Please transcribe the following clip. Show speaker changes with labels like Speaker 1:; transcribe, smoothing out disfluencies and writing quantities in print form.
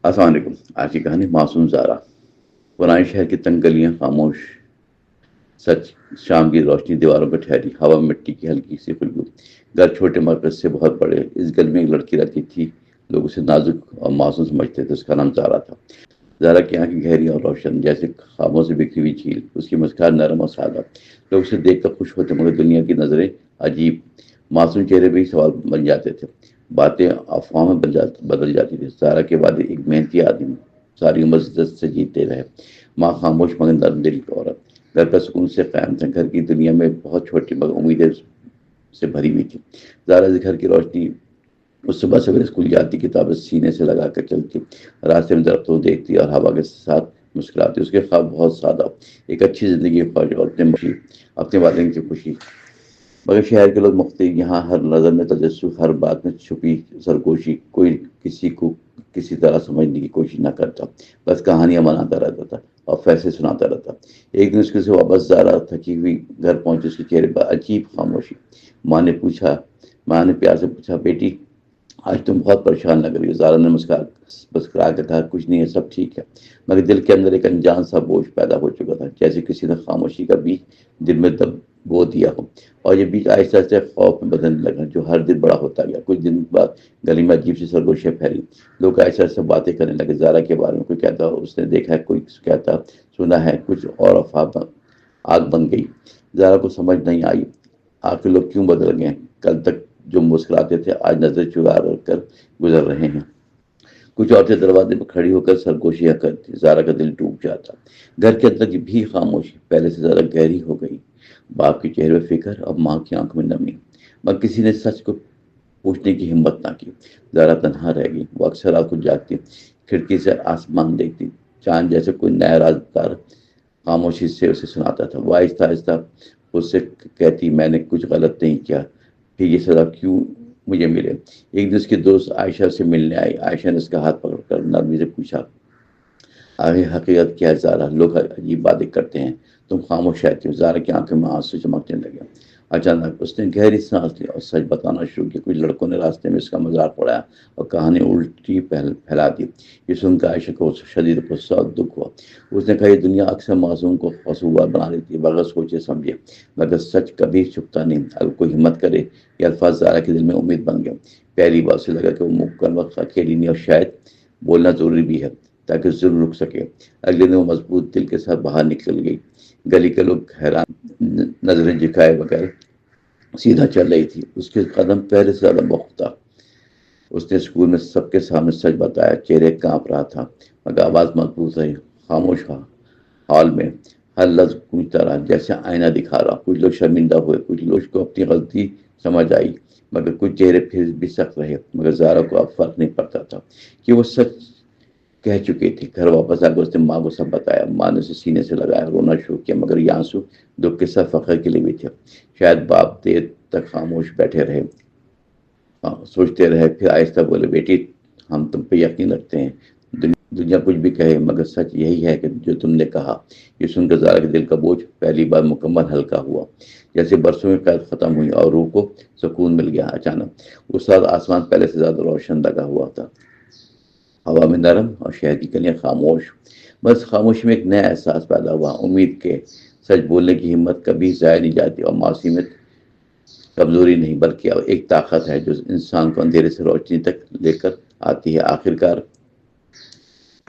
Speaker 1: السلام علیکم۔ آج کی کہانی معصوم زارا۔ پرانے شہر کی تنگ گلیاں خاموش، سچ شام کی روشنی دیواروں پہ ٹھہری، ہوا میں مٹی کی ہلکی سی خوشبو۔ گھر چھوٹے مرکز سے بہت بڑے، اس گلی میں ایک لڑکی رہتی تھی۔ لوگ اسے نازک اور معصوم سمجھتے تھے۔ اس کا نام زارا تھا۔ زارا کی آنکھیں گہری اور روشن، جیسے خوابوں سے بکھری ہوئی جھیل۔ اس کی مسکراہٹ نرم اور سادہ۔ لوگ اسے دیکھ کر خوش ہوتے، مگر دنیا کی نظریں عجیب۔ معصوم چہرے پہ ہی سوال بن جاتے تھے، باتیں افواہ میں بدل جاتی تھی۔ زارا کے بعد ایک محنتی آدمی، ساری عمر عزت سے جیتے رہے۔ ماں خاموش مگر نرم دل کی عورت، گھر کا سکون سے قائم تھا۔ گھر کی دنیا میں بہت چھوٹی مگر امیدیں سے بھری ہوئی تھی۔ زارا سے گھر کی روشنی، اس صبح سویرے اسکول جاتی، کتابیں سینے سے لگا کر چلتی، راستے میں درختوں کو دیکھتی اور ہوا کے ساتھ مسکراتی۔ اس کے خواب بہت سادہ، ایک اچھی زندگی کی خواہش اور اپنے والدین کی خوشی۔ مگر شہر کے لوگ مختلف، یہاں ہر نظر میں تجسس، ہر بات میں چھپی سرگوشی۔ کوئی کسی کو کسی طرح سمجھنے کی کوشش نہ کرتا، بس کہانیاں بناتا رہتا تھا اور فیصلے سناتا رہتا۔ ایک دن اس کے سے واپس زارا تھکی ہوئی گھر پہنچی۔ اس کے چہرے پر عجیب خاموشی۔ ماں نے پیار سے پوچھا، بیٹی آج تم بہت پریشان لگ رہی ہو۔ زارا نے مسکرا کے کہا، کچھ نہیں ہے، سب ٹھیک ہے۔ مگر دل کے اندر ایک انجان سا بوجھ پیدا ہو چکا تھا، جیسے کسی نے خاموشی کا بیج دل میں بو دیا ہو، اور یہ بیج آہستہ آہستہ خوف میں بدلنے لگا، جو ہر دن بڑا ہوتا گیا۔ کچھ دن بعد گلی میں عجیب سی سرگوشیاں پھیلی۔ لوگ ایسے ایسے باتیں کرنے لگے، زارا کے بارے میں۔ کوئی کہتا اس نے دیکھا ہے، کوئی کہتا سنا ہے، کچھ اور افواہ آگ بن گئی۔ زارا کو سمجھ نہیں آئی آخر لوگ کیوں بدل گئے۔ کل تک جو مسکراتے تھے، آج نظر چرا کر گزر رہے ہیں۔ کچھ عورتیں دروازے پر کھڑی ہو کر سرگوشیاں کرتی۔ زارا کا دل ٹوٹ جاتا۔ گھر کے اندر بھی خاموشی پہلے سے زیادہ گہری ہو گئی۔ باپ کے چہرے میں فکر، اب ماں کی آنکھ میں نمی، مگر کسی نے سچ کو پوچھنے کی ہمت نہ کی۔ زارا تنہا رہ گئی۔ وہ اکثر رات کو جاگتی، کھڑکی سے آسمان دیکھتی، چاند جیسے کوئی نیا رازدار خاموشی سے اسے سناتا تھا۔ وہ آہستہ آہستہ خود سے کہتی، میں نے کچھ غلط نہیں کیا، پھر یہ سزا کیوں مجھے ملے۔ ایک دن اس کی دوست عائشہ سے ملنے آئی۔ عائشہ نے اس کا ہاتھ پکڑ کر نرمی سے پوچھا، آگے حقیقت کیا ہے زارا؟ لوگ عجیب باتیں کرتے ہیں، تم خاموش رہتی ہو۔ زارا کی آنکھوں میں آنسو چمکنے لگے۔ اچانک اس نے گہری سانس لی اور سچ بتانا شروع کیا۔ کچھ لڑکوں نے راستے میں اس کا مذاق اڑایا اور کہانی الٹی پھیلا دی۔ یہ سن کر عائشہ کو شدید غصہ اور دکھ ہوا۔ اس نے کہا، یہ دنیا اکثر معصوم کو قصوروار بنا دیتی ہے، بغیر سوچے سمجھے، مگر سچ کبھی چھپتا نہیں۔ اگر کوئی ہمت کرے۔ یہ الفاظ زارا کے دل میں امید بن گئے۔ پہلی بار اسے لگا کہ وہ مکمل وقت اکیلی نہیں، اور شاید بولنا ضروری بھی ہے تاکہ ظلم رک سکے۔ اگلے دن وہ مضبوط دل کے ساتھ باہر نکل گئی۔ گلی کے لوگ حیران نظریں جھکائے بغیر سیدھا چل رہی تھی۔ اس کے قدم پہلے سے زیادہ پختہ۔ اس نے اسکول میں سب کے سامنے سچ بتایا۔ چہرے کانپ رہا تھا، مگر آواز مضبوط رہی۔ خاموش حال میں ہر لفظ گونجتا رہا، جیسے آئینہ دکھا رہا۔ کچھ لوگ شرمندہ ہوئے، کچھ لوگ کو اپنی غلطی سمجھ آئی، مگر کچھ چہرے پھر بھی سخت رہے۔ مگر زارا کو اب فرق نہیں پڑتا تھا کہ وہ سچ کہہ چکی تھی۔ گھر واپس آ کر اس نے ماں کو سب بتایا۔ ماں نے اسے سینے سے لگایا، رونا شروع کیا، مگر یہ آنسو دکھ کے ساتھ فخر کے لیے بھی تھے۔ شاید باپ دیر تک خاموش بیٹھے رہے، سوچتے رہے، پھر آہستہ بولے، بیٹی ہم تم پہ یقین رکھتے ہیں، دنیا کچھ بھی کہے، مگر سچ یہی ہے کہ جو تم نے کہا۔ یہ سن کر زارا کے دل کا بوجھ پہلی بار مکمل ہلکا ہوا، جیسے برسوں کی قید ختم ہوئی اور روح کو سکون مل گیا۔ اچانک اس رات آسمان پہلے سے زیادہ روشن لگا ہوا تھا، ہوا میں نرم اور شہر کی گلیاں خاموش۔ بس خاموشی میں ایک نیا احساس پیدا ہوا، امید کے۔ سچ بولنے کی ہمت کبھی ضائع نہیں جاتی، اور معصومیت کمزوری نہیں بلکہ ایک طاقت ہے جو انسان کو اندھیرے سے روشنی تک لے کر آتی ہے۔ آخرکار